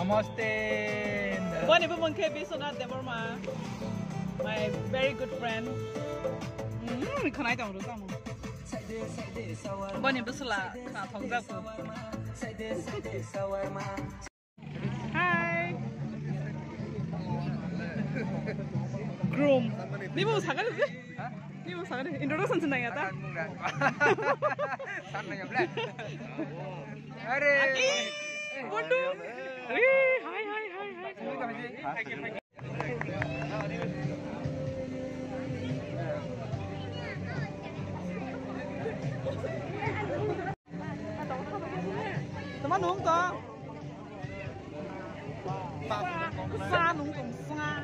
Namaste. Boni bu mungkin Biswanath Devarma, my very good friend. Kanai tahu tu kamu. Boni besula kau jago. Hi. Groom. Ni mau sakit sih? Ni mau sakit? Introduction senang ya tak? Sana yang black. Are. Waduh. Hai. Teman nung toh. Sa nung tong sa.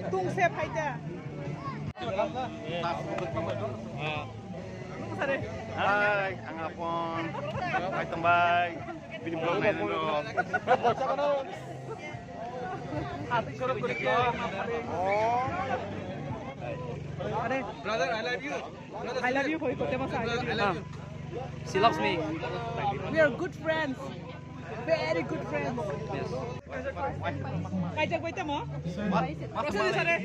Tung siap aja. Hai, angapon. Hai tembak. Bini blog main dong. Hati suruh kerja. Oh. Brother, I love you. I love you koi kote masa I love you. She loves me. We are good friends. Very good friends. Yes. Kajak baita mo? Proses sare.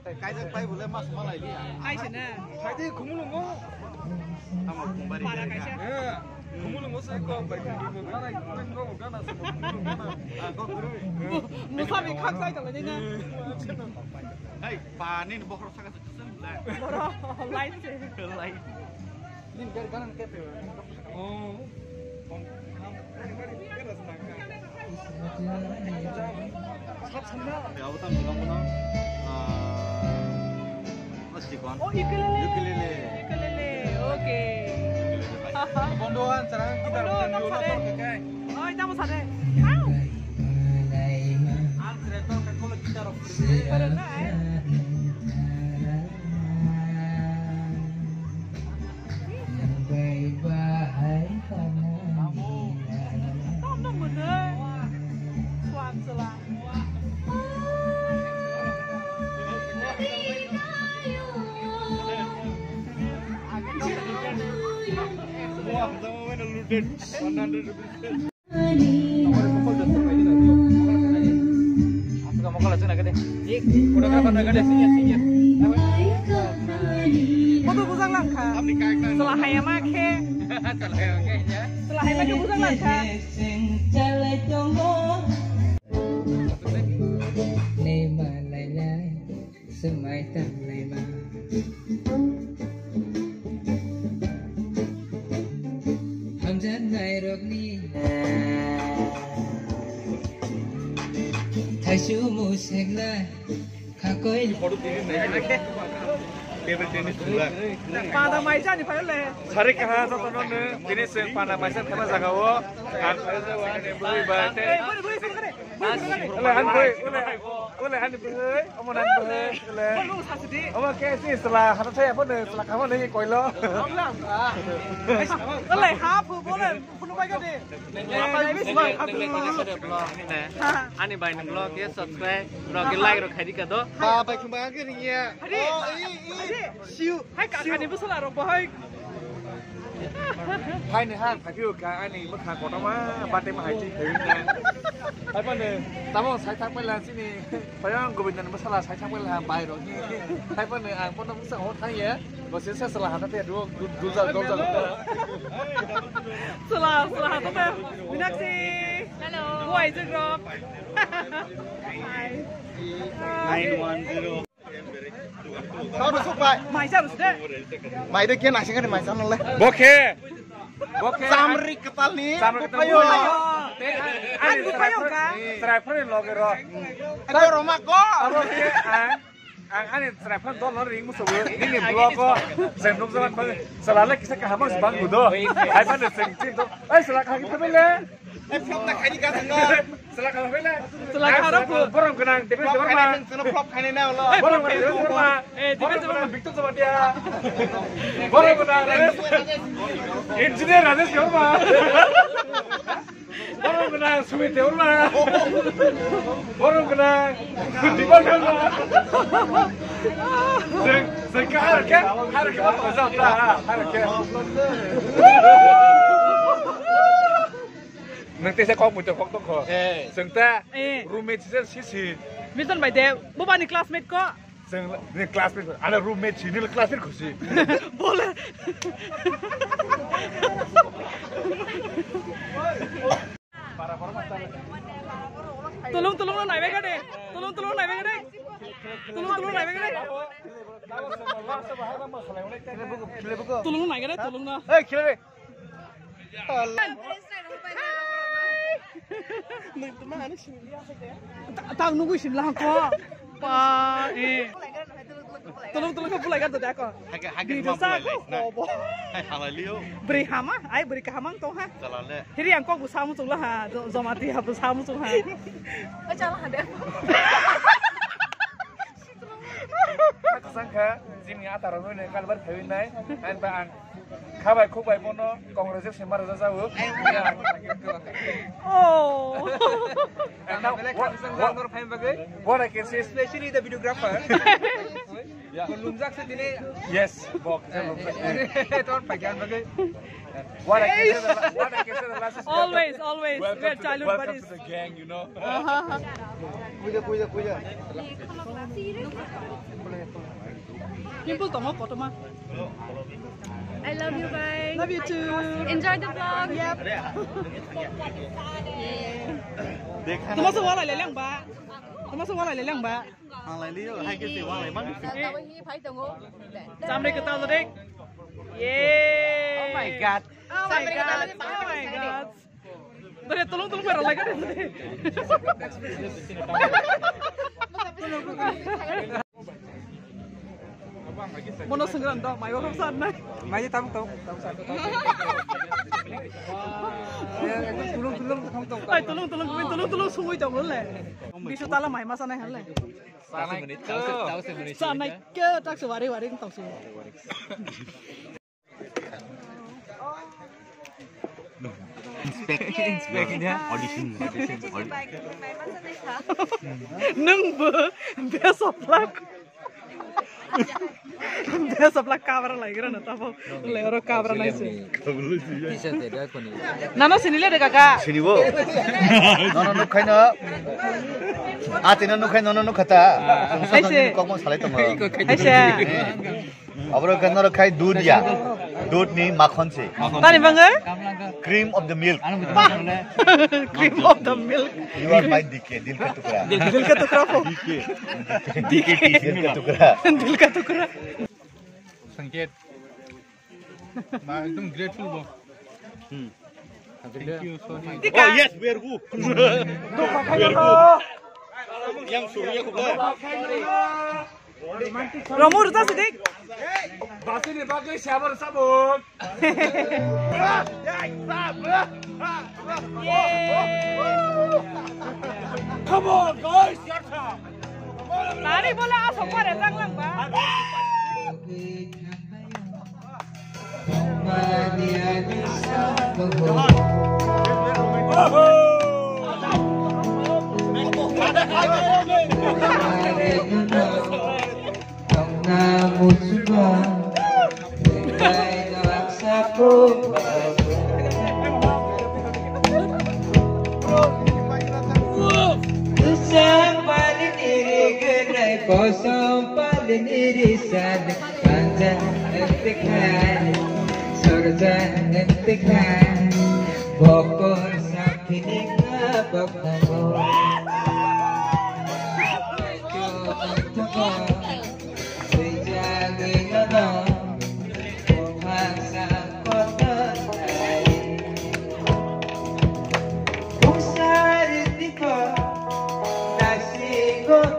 Kajak pai boleh mas malai dia. Hai sana. Tadi kumulung mo. Sama kumbari. Para kaisa. Kumulung mo sa ko, baik dulu. Kana kumulung mo kana sa kumulung kana. Kau guru. Musabi kak sai kalau ni na. Hai, panin bohor sangat kesem lah. Boro light se. Lain. Ini dari kanan ke? Oh. Ya, utang bilang pun. Masih kon. Oh ukulele. Ukulele. Ukulele. Okay. Bondoan sekarang kita Bondo, dulu sare. pakai. Oh, kita mau sare. Al kereta kan kalau kita rock. Pero na eh. Tao nó mình ơi. Xoan sela. Wah, sama mana looted 100 rupiah. Kamu kalau cina gede. Udah kapan ada sini. Foto busang langka. Setelah hayama ke. Setelah hayama ke busang langka. Nema lailai semai tan laima hamzat ngai rokni thaisu mu segla khakoi Favorite tennis bola. Pada maisa ni pada le. Cari kah satu nona jenis panah macam kena jagawo. Beli bate. Boleh sama kare. Oleh han boy, oleh han boy, omonan boy, oleh. Lu sasudi. Omo kesi setelah hata saya pun setelah kamu ni koilo. Oleh hapu boleh. Penuh baik kan deh. Apa ini semua hapu. Ani bayi ni blog ya subscribe, blog like ro khadi ka do. Apa kembang ke ni ya? Hadi. Hadi. Siu. Hai kakak ni besar orang bahai. Hai ni han, hai piu ka ani makan kota mah, bate mah hai cik hewin. Hai pun ni, tamu saya tak pernah sini. Payang govindan masalah saya tak pernah bayar lagi. Hai pun ni, ang pun nak usah hotel ya. Gosip saya setelah hata dia dua jam. Setelah hata minaksi. Hello. Gua itu grok. Hai. 910. Kau masuk baik. Maisa harus deh. Mai dek kian asing kan mai sana leh. Boke. Samri ketal ni. Samri ketal. Ayo. Aku kayo ka. Striper ni loge ro. Ada rumah ko. Abo ke ang ani striper do lo ring musuh. Ini blog ko. Sendok zaman selalu kisah kahamas bang gudo. Hai pan sengcin to. Selah kaki pemele. Flop nak kali ka tengah. Selah kaki pemele. Selah harap Borong kenang tipe Flop sama. kali tengah flop kali na lo. Borong tipe sama. Tipe sama Victor sama dia. Borong kenang. Engineer ada siapa? Borong kenang Sumite urma. Borong kenang Dipan urma. Sekarang harus apa saja harus. nanti saya kok muncul kok toko. Sengta roommate sih. Misalnya by day, bukan nih classmate kok. Ini classmate, ada roommate sini classmate kok sih. Boleh. Tolong lo naik bega deh. Tolong naik bega deh. Tolong naik bega deh. Tolong naik bega deh, tolong na. Hei, kira deh. Tahu nunggu sih lah kok. Pa, tolong ke pulai kan tuh aku. Di desa aku. Beri hama, ay beri kehamang tuh ha. Jadi yang kau bersama tuh lah, zomati ha bersama tuh ha. Jangan ada. Sangka, sini atar aku nih kalau berkawin naik, antaan. Kabai kubai mono, kongresnya semar saja jauh. Oh. And now, what I can say, especially the videographer. Yes, Bob. What I can say the last is Always, we're childhood buddies. Welcome to the gang, you know. Puja. People tunggu foto mah. I love you guys. Love you too. Enjoy the vlog. Yep. Termasuk wala leleng ba? Termasuk wala leleng ba? Sampai ketemu dek. Yeay. Oh my god. Oh my god. Dari tolong baru lagi deh. Mono senggeran dong, mayo kam sana. Mai tam tong. Ay, tolong sungguh jauh le. Bisa tala mai masa naik le. Sana ke tak sewari tahu sih. Inspeknya audition. Nung besok lah. Besok lah kamera lagi kan, tahu? Lero kamera nasi. Bisa tidak kau ni. Nana sini lihat kakak. Sini wo. Nono kai na. Ati nono kai nono kata. Aise. Kok mau salai tong. Aise. Abro kan nono kai दूध या. दूध ni makhon se. Tani bangga? Cream of the milk. Cream of the milk. You are my DK, दिल का टुकड़ा. Dil ka tukra po. DK दिल का टुकड़ा. Dil ka tukra. संकेत मैं एकदम ग्रेटफुल बो thank you so much Oh yes, we are good. Yang suruhnya kubla. Romo ruta sidik. बासी ने बाकी शाबर सबूत Come on guys, shut up. Tadi bola asal pada lang ba. Kosong paling irisan panjang entikan surga entikan boko sakining abang-abang sejaging nana pemangsa kota Pusar tiba nasi kota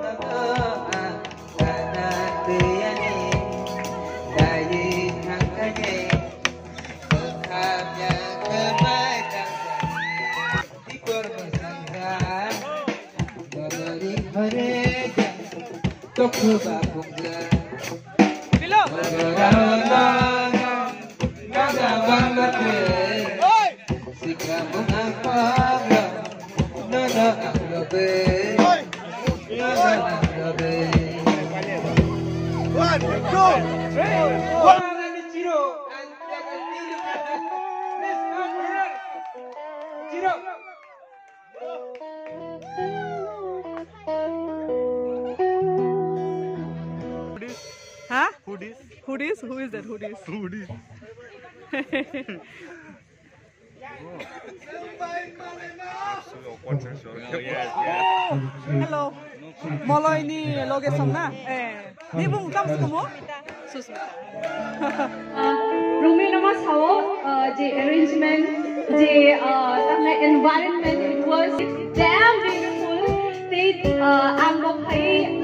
Bilo. Huh? Hoodies. Hoodies? Who is that? Hoodies? Hoodies. Hello. Moloi ni location na. Ni bung kam sumo? Susmita. Rumi nama sawo the arrangement, the environment, it was damn beautiful. They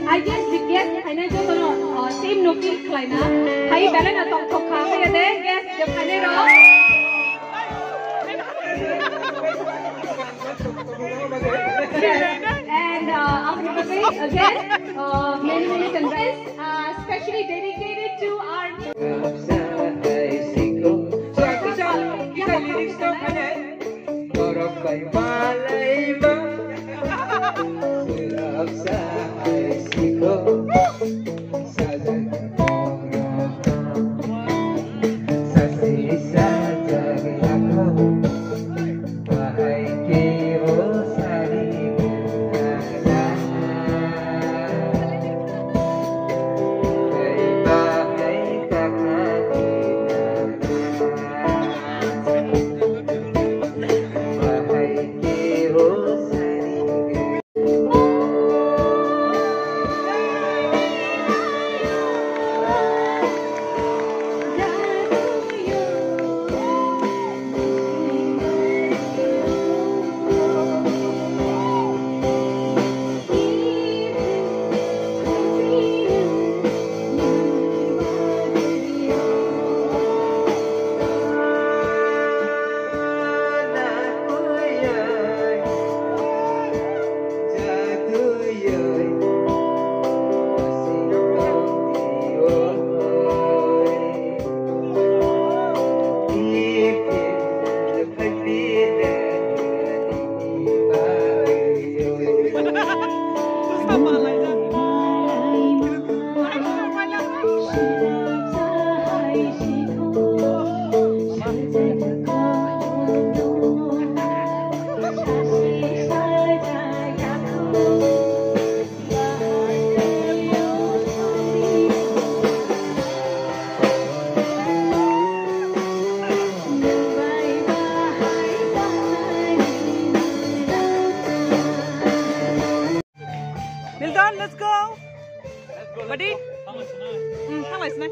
I guess the guest same noki kleina. Hai balan atok thokha hai de guest the panero. And again, many congrats, especially dedicated to our Milton, let's go. Buddy. How much na?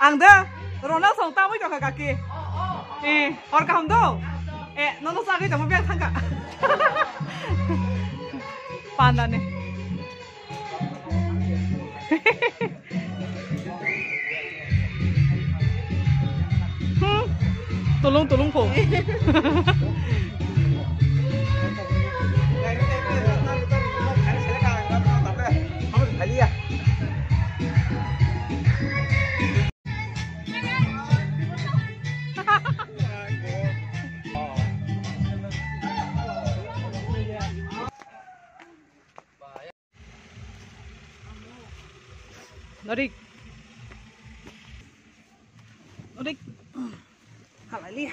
Ang da, Ronald song tao mới cho cả kia. Or cả không đâu. Nó sao cái chẳng biết thằng cả. Panda này. Tolong po. Norik. Hả lại đi.